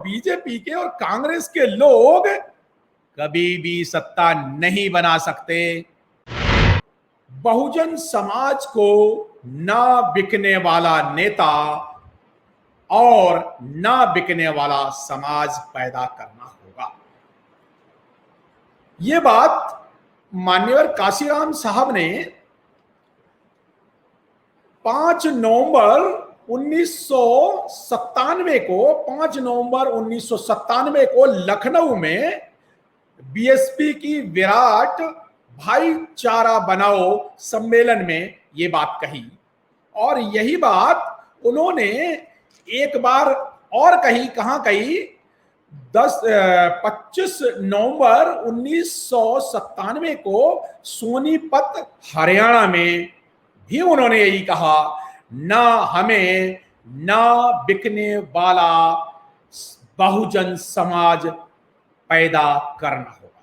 BJP के और कांग्रेस के लोग कभी भी सत्ता नहीं बना सकते। बहुजन समाज को ना बिकने वाला नेता और ना बिकने वाला समाज पैदा करना होगा। ये बात मान्यवर काशीराम साहब ने 5 नवंबर 1997 को लखनऊ में बीएसपी की विराट भाईचारा बनाओ सम्मेलन में ये बात कही, और यही बात उन्होंने एक बार और कही। कहां कही? 25 नवंबर 1997 को सोनीपत हरियाणा में भी उन्होंने यही कहा, ना हमें ना बिकने वाला बहुजन समाज पैदा करना होगा।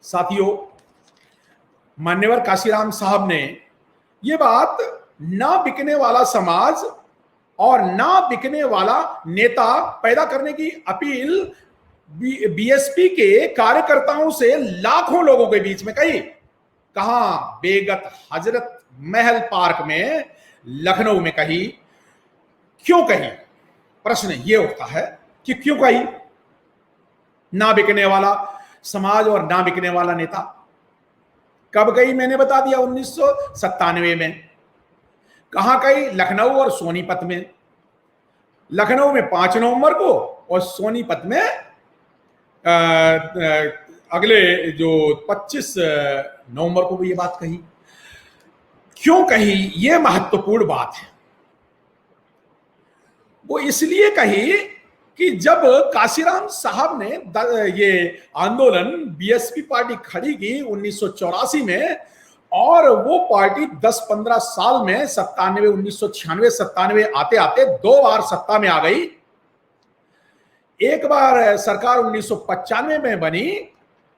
साथियों, मान्यवर काशीराम साहब ने यह बात ना बिकने वाला समाज और ना बिकने वाला नेता पैदा करने की अपील बीएसपी के कार्यकर्ताओं से लाखों लोगों के बीच में कही। कहां? बेगत हजरत महल पार्क में लखनऊ में कही। क्यों कही? प्रश्न ये उठता है कि क्यों कही ना बिकने वाला समाज और ना बिकने वाला नेता? कब कही? मैंने बता दिया, 1997 में। कहां कही? लखनऊ और सोनीपत में। लखनऊ में 5 नवंबर को और सोनीपत में अगले जो 25 नवंबर को भी ये बात कही। क्यों कही? ये महत्वपूर्ण बात है। वो इसलिए कही कि जब काशीराम साहब ने ये आंदोलन बीएसपी पार्टी खड़ी की 1984 में, और वो पार्टी 10-15 साल में 1996-97 आते आते 2 बार सत्ता में आ गई। एक बार सरकार 1995 में बनी,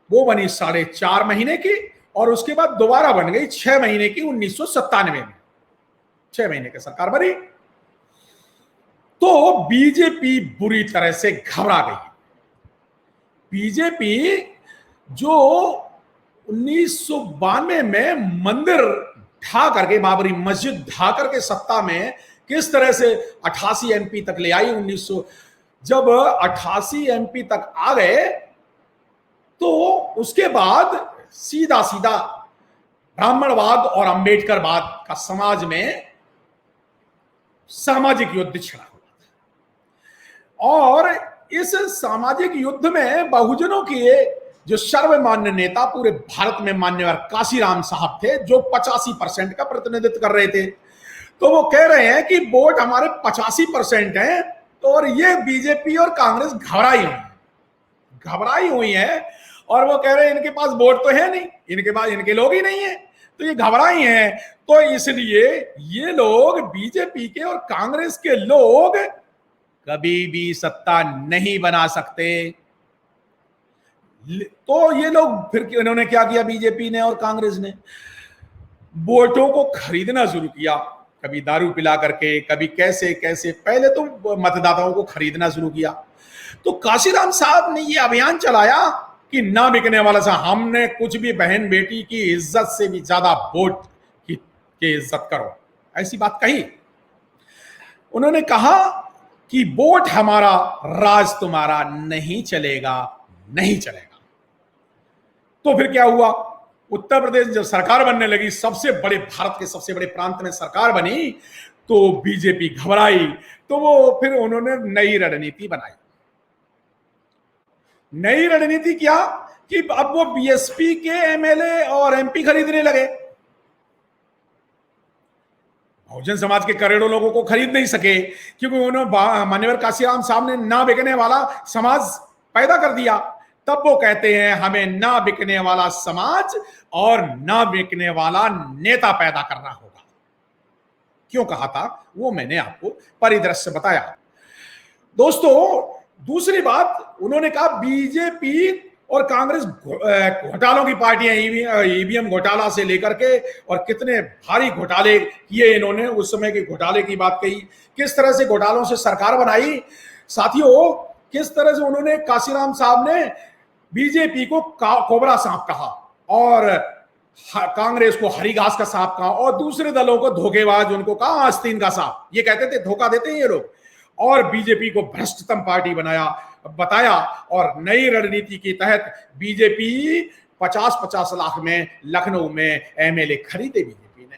वो बनी 4.5 महीने की, और उसके बाद दोबारा बन गई 6 महीने की 1997 में। 6 महीने की सरकार बनी तो बीजेपी बुरी तरह से घबरा गई। बीजेपी जो 1992 में मंदिर ढा करके, बाबरी मस्जिद ढा करके सत्ता में किस तरह से 88 एमपी तक ले आई। जब 88 एमपी तक आ गए तो उसके बाद सीधा सीधा ब्राह्मणवाद और अंबेडकरवाद का समाज में सामाजिक युद्ध छिड़ा हुआ था, और इस सामाजिक युद्ध में बहुजनों के जो सर्वमान्य नेता पूरे भारत में मान्यवर काशीराम साहब थे, जो 85% का प्रतिनिधित्व कर रहे थे। तो वो कह रहे हैं कि वोट हमारे 85% हैं, तो और ये बीजेपी और कांग्रेस घबराई हुई है, और वो कह रहे हैं इनके पास वोट तो है नहीं, इनके पास इनके लोग ही नहीं है, तो ये घबराई हैं। तो इसलिए ये लोग, बीजेपी के और कांग्रेस के लोग, कभी भी सत्ता नहीं बना सकते। तो ये लोग फिर इन्होंने क्या किया, बीजेपी ने और कांग्रेस ने? वोटों को खरीदना शुरू किया, कभी दारू पिला करके, कभी कैसे कैसे, पहले तो मतदाताओं को खरीदना शुरू किया। तो काशीराम साहब ने ये अभियान चलाया कि ना बिकने वाला सा, हमने कुछ भी बहन बेटी की इज्जत से भी ज्यादा वोट की इज्जत करो, ऐसी बात कही। उन्होंने कहा कि वोट हमारा, राज तुम्हारा, नहीं चलेगा, नहीं चलेगा। तो फिर क्या हुआ? उत्तर प्रदेश जब सरकार बनने लगी, सबसे बड़े, भारत के सबसे बड़े प्रांत में सरकार बनी, तो बीजेपी घबराई। तो वो फिर उन्होंने नई रणनीति बनाई। नई रणनीति क्या? कि अब वो बीएसपी के एमएलए और एमपी खरीदने लगे। बहुजन समाज के करोड़ों लोगों को खरीद नहीं सके, क्योंकि उन्होंने, मान्यवर काशीराम साहब ने ना बिकने वाला समाज पैदा कर दिया। तब वो कहते हैं हमें ना बिकने वाला समाज और ना बिकने वाला नेता पैदा करना होगा। क्यों कहा था वो मैंने आपको परिदृश्य बताया। दोस्तों, दूसरी बात उन्होंने कहा, बीजेपी और कांग्रेस घोटालों की पार्टियां, ईवीएम घोटाला से लेकर के, और कितने भारी घोटाले किए इन्होंने। उस समय के घोटाले की बात कही, किस तरह से घोटालों से सरकार बनाई। साथियों, किस तरह से उन्होंने काशीराम साहब ने बीजेपी को कोबरा सांप कहा और कांग्रेस को हरी घास का सांप कहा और दूसरे दलों को धोखेबाज उनको कहा आस्तीन का सांप। ये कहते थे धोखा देते हैं ये लोग, और बीजेपी को भ्रष्टतम पार्टी बताया और नई रणनीति के तहत बीजेपी 50-50 लाख में लखनऊ में एमएलए खरीदे बीजेपी ने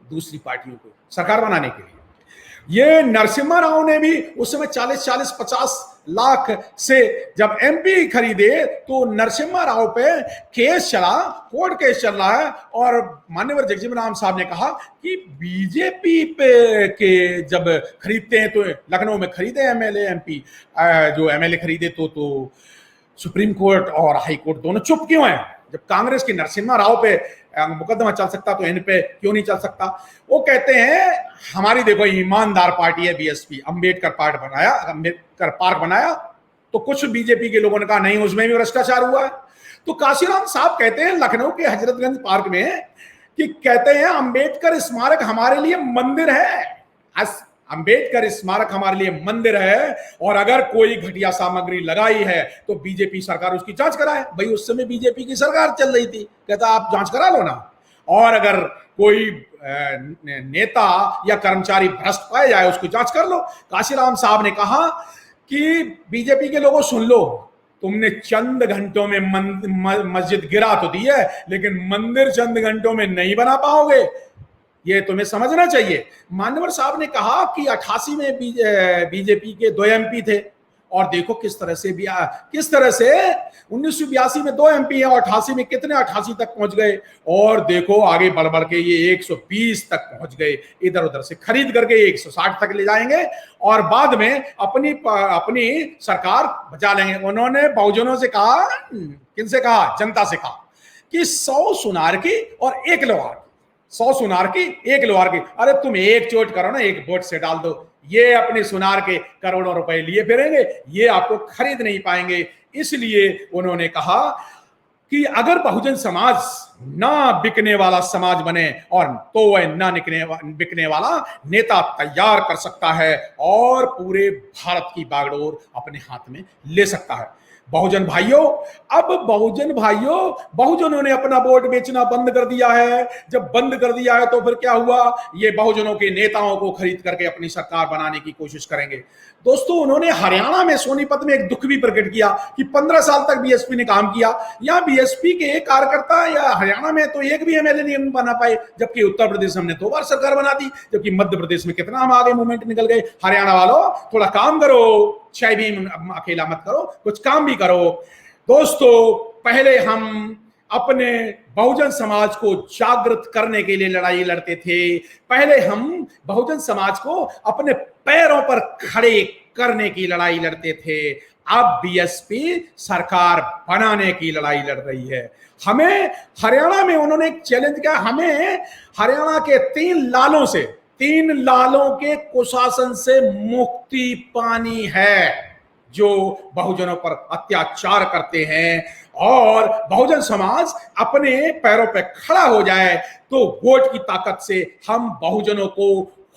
दूसरी पार्टियों को सरकार बनाने के लिए। ये नरसिम्हा राव ने भी उस समय 40-50 लाख से जब एमपी खरीदे तो नरसिम्हा राव पे केस चला, कोर्ट केस चल रहा है और माननीय जगजीवन राम साहब ने कहा कि बीजेपी पे के जब खरीदते हैं तो लखनऊ में खरीदे एमएलए एमपी, जो एमएलए खरीदे तो सुप्रीम कोर्ट और हाई कोर्ट दोनों चुप क्यों हैं? जब कांग्रेस की नरसिम्हा राव पे मुकदमा चल सकता तो इन पे क्यों नहीं चल सकता? वो कहते हैं हमारी देखो ईमानदार पार्टी है बीएसपी, अंबेडकर पार्क बनाया तो कुछ बीजेपी के लोगों ने कहा नहीं उसमें भी भ्रष्टाचार हुआ है। तो काशीराम साहब कहते हैं लखनऊ के हजरतगंज पार्क में कि कहते हैं अंबेडकर स्मारक हमारे लिए मंदिर है, अंबेडकर स्मारक हमारे लिए मंदिर है और अगर कोई घटिया सामग्री लगाई है तो बीजेपी सरकार उसकी जांच कराए। भाई उस समय बीजेपी की सरकार चल रही थी, कहता आप जांच करा लो ना, और अगर कोई नेता या कर्मचारी भ्रष्ट पाए जाए उसकी जांच कर लो। काशीराम साहब ने कहा कि बीजेपी के लोगों सुन लो, तुमने चंद घंटों में मस्जिद गिरा तो दी है लेकिन मंदिर चंद घंटों में नहीं बना पाओगे, ये तुम्हें समझना चाहिए। मान्यवर साहब ने कहा कि 88 में बीजेपी के 2 एमपी थे और देखो किस तरह से 1982 में 2 एमपी है और 88 में कितने 88 तक पहुंच गए और देखो आगे बढ़ बढ़ के ये 120 तक पहुंच गए, इधर उधर से खरीद करके 160 तक ले जाएंगे और बाद में अपनी सरकार बचा लेंगे। उन्होंने बहुजनों से कहा, किनसे कहा? जनता से कहा कि 100 सुनार की और 1 लोहार, 100 सुनार की 1 लोहार की, अरे तुम एक चोट करो ना, एक वोट से डाल दो, ये अपने सुनार के करोड़ों रुपए लिए फिरेंगे, ये आपको खरीद नहीं पाएंगे। इसलिए उन्होंने कहा कि अगर बहुजन समाज ना बिकने वाला समाज बने और तो वह ना बिकने वाला नेता तैयार कर सकता है और पूरे भारत की बागडोर अपने हाथ में ले सकता है। बहुजन भाइयों, अब बहुजनों ने अपना वोट बेचना बंद कर दिया है। जब बंद कर दिया है तो फिर क्या हुआ? ये बहुजनों के नेताओं को खरीद करके अपनी सरकार बनाने की कोशिश करेंगे। दोस्तों, उन्होंने हरियाणा में सोनीपत में एक दुख भी प्रकट किया कि 15 साल तक बीएसपी ने काम किया, या बीएसपी के एक कार्यकर्ता या हरियाणा में तो एक भी एमएलए नहीं बना पाए, जबकि उत्तर प्रदेश हमने 2 बार सरकार बना दी, जबकि मध्य प्रदेश में कितना हम आगे मूवमेंट निकल गए। हरियाणा वालों थोड़ा काम करो, चाहे भी अकेला मत करो, कुछ काम भी करो। दोस्तों, पहले हम अपने बहुजन समाज को जागृत करने के लिए लड़ाई लड़ते थे, पहले हम बहुजन समाज को अपने पैरों पर खड़े करने की लड़ाई लड़ते थे। अब बीएसपी सरकार बनाने की लड़ाई लड़ रही है। हमें हरियाणा में उन्होंने एक चैलेंज किया, हमें हरियाणा के 3 लालों के कुशासन से मुक्ति पानी है जो बहुजनों पर अत्याचार करते हैं, और बहुजन समाज अपने पैरों पर खड़ा हो जाए तो वोट की ताकत से हम बहुजनों को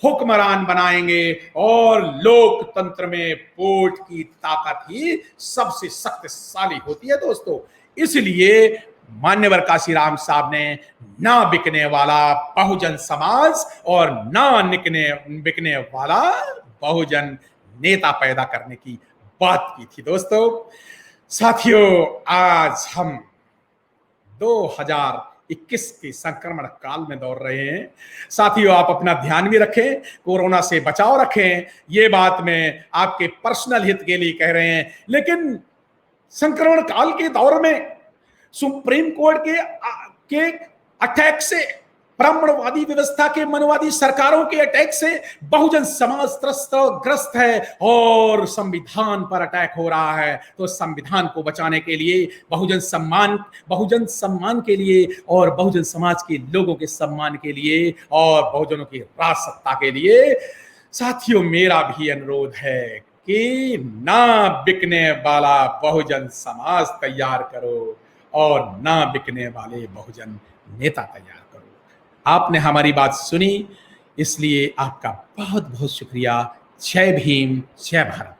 हुक्मरान बनाएंगे और लोकतंत्र में वोट की ताकत ही सबसे शक्तिशाली होती है। दोस्तों, इसलिए मान्यवर काशीराम साहब ने ना बिकने वाला बहुजन समाज और ना बिकने वाला बहुजन नेता पैदा करने की बात की थी। दोस्तों, साथियों, आज हम 2021 के संक्रमण काल में दौड़ रहे हैं। साथियों, आप अपना ध्यान भी रखें, कोरोना से बचाव रखें। ये बात मैं आपके पर्सनल हित के लिए कह रहे हैं, लेकिन संक्रमण काल के दौर में सुप्रीम कोर्ट के अटैक से, ब्राह्मणवादी व्यवस्था के मनवादी सरकारों के अटैक से बहुजन समाज ग्रस्त है और संविधान पर अटैक हो रहा है। तो संविधान को बचाने के लिए, बहुजन सम्मान के लिए और बहुजन समाज के लोगों के सम्मान के लिए और बहुजनों की राज सत्ता के लिए, साथियों, मेरा भी अनुरोध है कि ना बिकने वाला बहुजन समाज तैयार करो और ना बिकने वाले बहुजन नेता तैयार करो। आपने हमारी बात सुनी, इसलिए आपका बहुत बहुत शुक्रिया। जय भीम, जय भारत।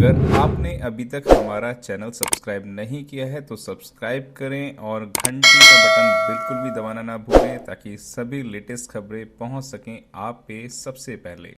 अगर आपने अभी तक हमारा चैनल सब्सक्राइब नहीं किया है तो सब्सक्राइब करें और घंटी का बटन बिल्कुल भी दबाना ना भूलें ताकि सभी लेटेस्ट खबरें पहुंच सकें आप पे सबसे पहले।